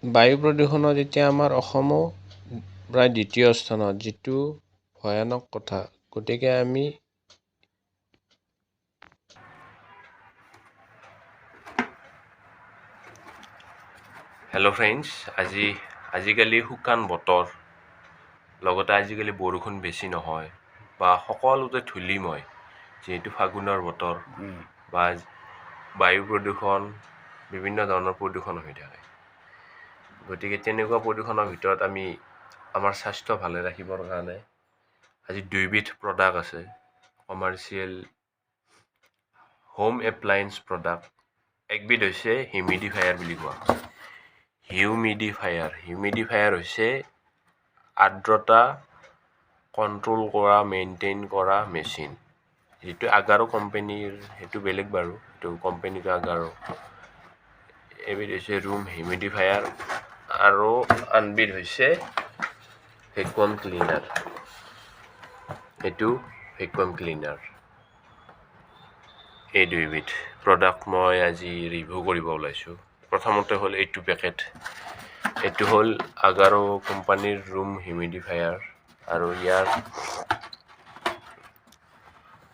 বায়ু প্ৰদূষণত এতিয়া আমাৰ অসমো প্ৰায় দ্বিতীয় স্থানত, যিটো ভয়ানক কথা। গতিকে আমি হেল্ল' ফ্ৰেণ্ডছ, আজিকালি শুকান বতৰ, লগতে আজিকালি বৰষুণ বেছি নহয় বা সকলোতে ধূলিময়, যিহেতু ফাগুনৰ বতৰ বা বায়ু প্ৰদূষণ, বিভিন্ন ধৰণৰ প্ৰদূষণ হৈ থাকে। গতিকে তেনেকুৱা প্ৰদূষণৰ ভিতৰত আমি আমাৰ স্বাস্থ্য ভালে ৰাখিবৰ কাৰণে আজি দুইবিধ প্ৰডাক্ট আছে, কমাৰ্চিয়েল হোম এপ্লায়েন্স প্ৰডাক্ট। একবিধ হৈছে হিউমিডিফায়াৰ বুলি কোৱা হয়। হিউমিডিফায়াৰ হৈছে আৰ্দ্ৰতা কণ্ট্ৰল কৰা, মেইনটেইন কৰা মেচিন। যিটো আগাৰো কোম্পানীৰ, সেইটো বেলেগ বাৰু, সেইটো কোম্পানীটো আগাৰো। এবিধ হৈছে ৰুম হিউমিডিফায়াৰ আৰু আনবিধ হৈছে ভেকুৱাম ক্লিনাৰ। এইটো ভেকুৱাম ক্লিনাৰ। এই দুইবিধ প্ৰডাক্ট মই আজি ৰিভিউ কৰিব ওলাইছোঁ। প্ৰথমতে হ'ল এইটো পেকেট। এইটো হ'ল আগাৰো কোম্পানীৰ ৰুম হিউমিডিফায়াৰ, আৰু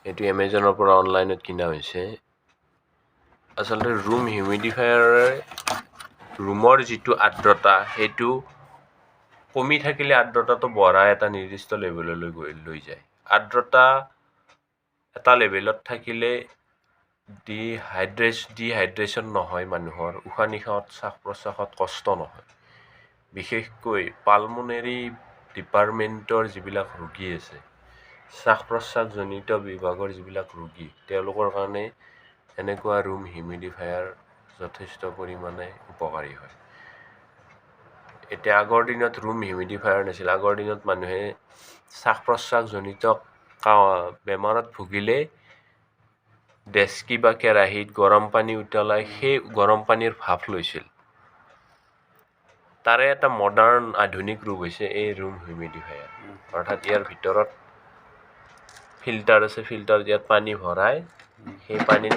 এইটো এমেজনৰ পৰা অনলাইনত কিনা হৈছে। আচলতে ৰুম হিউমিডিফায়াৰে ৰুমৰ যিটো আৰ্দ্ৰতা, সেইটো কমি থাকিলে আৰ্দ্ৰতাটো বঢ়াই এটা নিৰ্দিষ্ট লেভেললৈ লৈ যায়। আৰ্দ্ৰতা এটা লেভেলত থাকিলে ডিহাইড্ৰেশ্যন নহয়, মানুহৰ উশাহ নিশাহত, শ্বাস প্ৰশ্বাসত কষ্ট নহয়। বিশেষকৈ পালমোনেৰী ডিপাৰ্টমেণ্টৰ যিবিলাক ৰোগী আছে, শ্বাস প্ৰশ্বাসজনিত বিভাগৰ যিবিলাক ৰোগী, তেওঁলোকৰ কাৰণে এনেকুৱা ৰুম হিউমিডিফায়াৰ যথেষ্ট পৰিমাণে উপকাৰী হয়। এতিয়া আগৰ দিনত ৰুম হিউমিডিফায়াৰ নাছিল। আগৰ দিনত মানুহে শ্বাস প্ৰশ্বাসজনিত বেমাৰত ভুগিলে ডেচকি বা কেৰাহীত গৰম পানী উতলাই সেই গৰম পানীৰ ভাপ লৈছিল। তাৰে এটা মডাৰ্ণ আধুনিক ৰূপ হৈছে এই ৰুম হিউমিডিফায়াৰ। অৰ্থাৎ ইয়াৰ ভিতৰত ফিল্টাৰ আছে, ফিল্টাৰত ইয়াত পানী ভৰাই সেই পানীত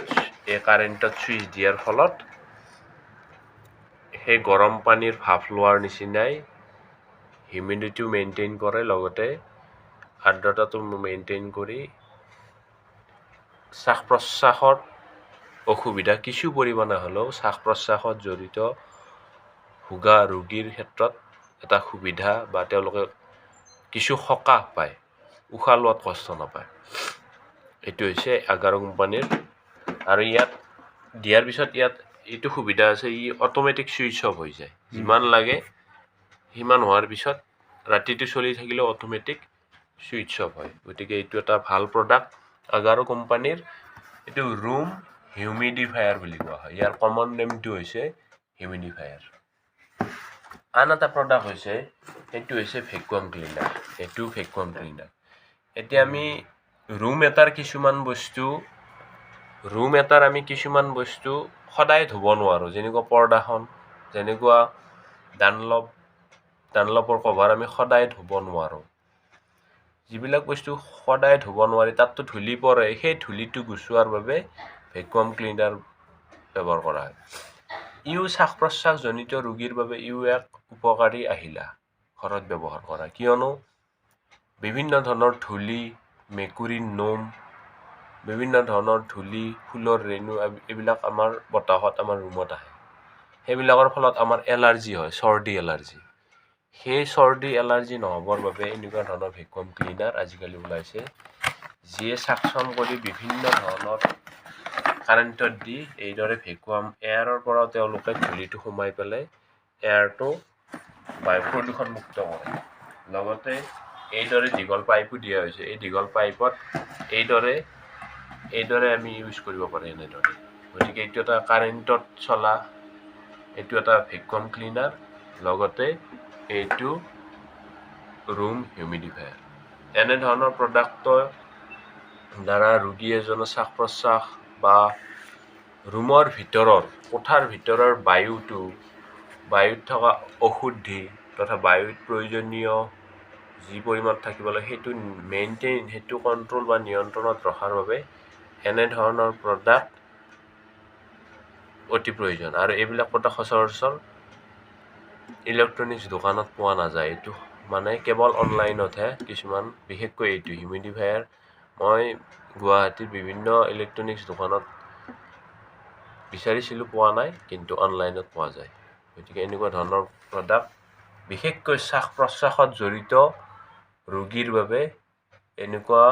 এই কাৰেণ্টত ছুইচ দিয়াৰ ফলত সেই গৰম পানীৰ ভাপ লোৱাৰ নিচিনাই হিউমিডিটিও মেইনটেইন কৰে, লগতে আৰ্দ্ৰতাটো মেইনটেইন কৰি শ্বাস প্ৰশ্বাসত অসুবিধা কিছু পৰিমাণে হ'লেও শ্বাস প্ৰশ্বাসত জড়িত ভোগা ৰোগীৰ ক্ষেত্ৰত এটা সুবিধা, বা তেওঁলোকে কিছু সকাহ পায়, উশাহ লোৱাত কষ্ট নাপায়। এইটো হৈছে আগাৰো কোম্পানীৰ। আৰু ইয়াত দিয়াৰ পিছত ইয়াত এইটো সুবিধা আছে, ই অট'মেটিক ছুইচ অফ হৈ যায়। যিমান লাগে সিমান হোৱাৰ পিছত ৰাতিটো চলি থাকিলেও অট'মেটিক ছুইচ অফ হয়। গতিকে এইটো এটা ভাল প্ৰডাক্ট আগাৰো কোম্পানীৰ। এইটো ৰুম হিউমিডিফায়াৰ বুলি কোৱা হয়। ইয়াৰ কমন নেমটো হৈছে হিউমিডিফায়াৰ। আন এটা প্ৰডাক্ট হৈছে, সেইটো হৈছে ভেকুৱাম ক্লিনাৰ। এইটো ভেকুৱাম ক্লিনাৰ। এতিয়া আমি ৰুম এটাৰ আমি কিছুমান বস্তু সদায় ধুব নোৱাৰোঁ। যেনেকুৱা পৰ্দাখন, যেনেকুৱা ডানলপৰ কভাৰ আমি সদায় ধুব নোৱাৰোঁ। যিবিলাক বস্তু সদায় ধুব নোৱাৰি, তাততো ধূলি পৰে, সেই ধূলিটো গুচোৱাৰ বাবে ভেকুৱাম ক্লিনাৰ ব্যৱহাৰ কৰা হয়। ইও শ্বাস প্ৰশ্বাসজনিত ৰোগীৰ বাবে এক উপকাৰী আহিলা ঘৰত ব্যৱহাৰ কৰা, কিয়নো বিভিন্ন ধৰণৰ ধূলি, মেকুৰীৰ নোম, বিভিন্ন ধৰণৰ ধূলি, ফুলৰ ৰেণু, এইবিলাক আমাৰ বতাহত আমাৰ ৰুমত আহে। সেইবিলাকৰ ফলত আমাৰ এলাৰ্জি হয়, চৰ্দি এলাৰ্জি। সেই চৰ্দি এলাৰ্জি নহ'বৰ বাবে এনেকুৱা ধৰণৰ ভেকুৱাম ক্লিনাৰ আজিকালি ওলাইছে, যিয়ে চাকচন কৰি বিভিন্ন ধৰণৰ কাৰেণ্টত দি এইদৰে ভেকুৱাম এয়াৰৰ পৰা তেওঁলোকে ধূলিটো সোমাই পেলাই এয়াৰটো বায়ু প্ৰদূষণমুক্ত কৰে। লগতে এইদৰে দীঘল পাইপো দিয়া হৈছে। এই দীঘল পাইপত এইদৰে আমি ইউজ কৰিব পাৰোঁ এনেদৰে। গতিকে এইটো এটা কাৰেণ্টত চলা, এইটো এটা ভেকুৱাম ক্লিনাৰ, লগতে এইটো ৰুম হিউমিডিফায়াৰ। এনেধৰণৰ প্ৰডাক্টৰ দ্বাৰা ৰোগী এজনৰ শ্বাস প্ৰশ্বাস বা ৰুমৰ ভিতৰৰ, কোঠাৰ ভিতৰৰ বায়ুত থকা অশুদ্ধি তথা বায়ুত প্ৰয়োজনীয় যি পৰিমাণ থাকিব লাগে সেইটো কণ্ট্ৰল বা নিয়ন্ত্ৰণত ৰখাৰ বাবে এনেধৰণৰ প্ৰডাক্ট অতি প্ৰয়োজন। আৰু এইবিলাক প্ৰডাক্ট সচৰাচৰ ইলেক্ট্ৰনিক্স দোকানত পোৱা নাযায়। এইটো মানে কেৱল অনলাইনতহে কিছুমান, বিশেষকৈ এইটো হিউমিডিফায়াৰ মই গুৱাহাটীৰ বিভিন্ন ইলেক্ট্ৰনিক্স দোকানত বিচাৰিছিলোঁ, পোৱা নাই, কিন্তু অনলাইনত পোৱা যায়। গতিকে এনেকুৱা ধৰণৰ প্ৰডাক্ট বিশেষকৈ শ্বাস প্ৰশ্বাসত জড়িত ৰোগীৰ বাবে এনেকুৱা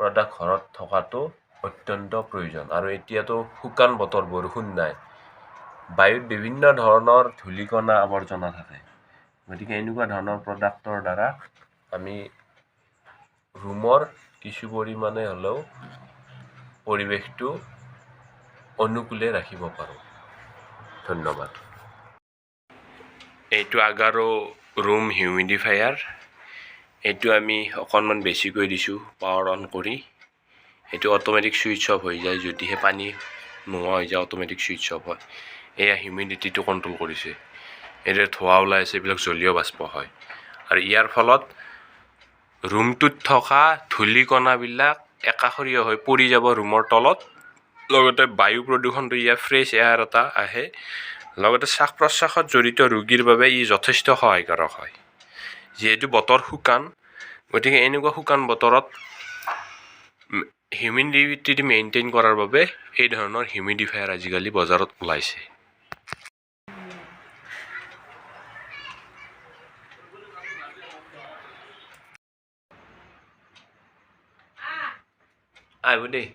প্ৰডাক্ট ঘৰত থকাটো অত্যন্ত প্ৰয়োজন। আৰু এতিয়াতো শুকান বতৰ, বৰষুণ নাই, বায়ুত বিভিন্ন ধৰণৰ ধূলিকণা আৱৰ্জনা থাকে। গতিকে এনেকুৱা ধৰণৰ প্ৰডাক্টৰ দ্বাৰা আমি ৰুমৰ কিছু পৰিমাণে হ'লেও পৰিৱেশটো অনুকূলে ৰাখিব পাৰোঁ। ধন্যবাদ। এইটো আগাৰো ৰুম হিউমিডিফায়াৰ। এইটো আমি অকণমান বেছিকৈ দিছোঁ পাৱাৰ অন কৰি। এইটো অট'মেটিক ছুইচ অফ হৈ যায়, যদিহে পানী নোহোৱা হৈ যায় অট'মেটিক ছুইচ অফ হয়। এয়া হিউমিডিটিটো কণ্ট্ৰল কৰিছে। এইদৰে ধোঁৱা ওলাই আছে, এইবিলাক জলীয় বাষ্প হয়। আৰু ইয়াৰ ফলত ৰুমটোত থকা ধূলিকণাবিলাক একাষৰীয় হৈ পৰি যাব ৰুমৰ তলত। লগতে বায়ু প্ৰদূষণটো, ইয়াৰ ফ্ৰেছ এয়াৰ এটা আহে। লগতে শ্বাস প্ৰশ্বাসত জড়িত ৰোগীৰ বাবে ই যথেষ্ট সহায়কাৰক হয়। যিহেতু বতৰ শুকান, গতিকে এনেকুৱা শুকান বতৰত হিউমিডিটি মেইনটেইন কৰাৰ বাবে এই ধৰণৰ হিউমিডিফায়াৰ আজিকালি বজাৰত ওলাইছে। আহিব দেই।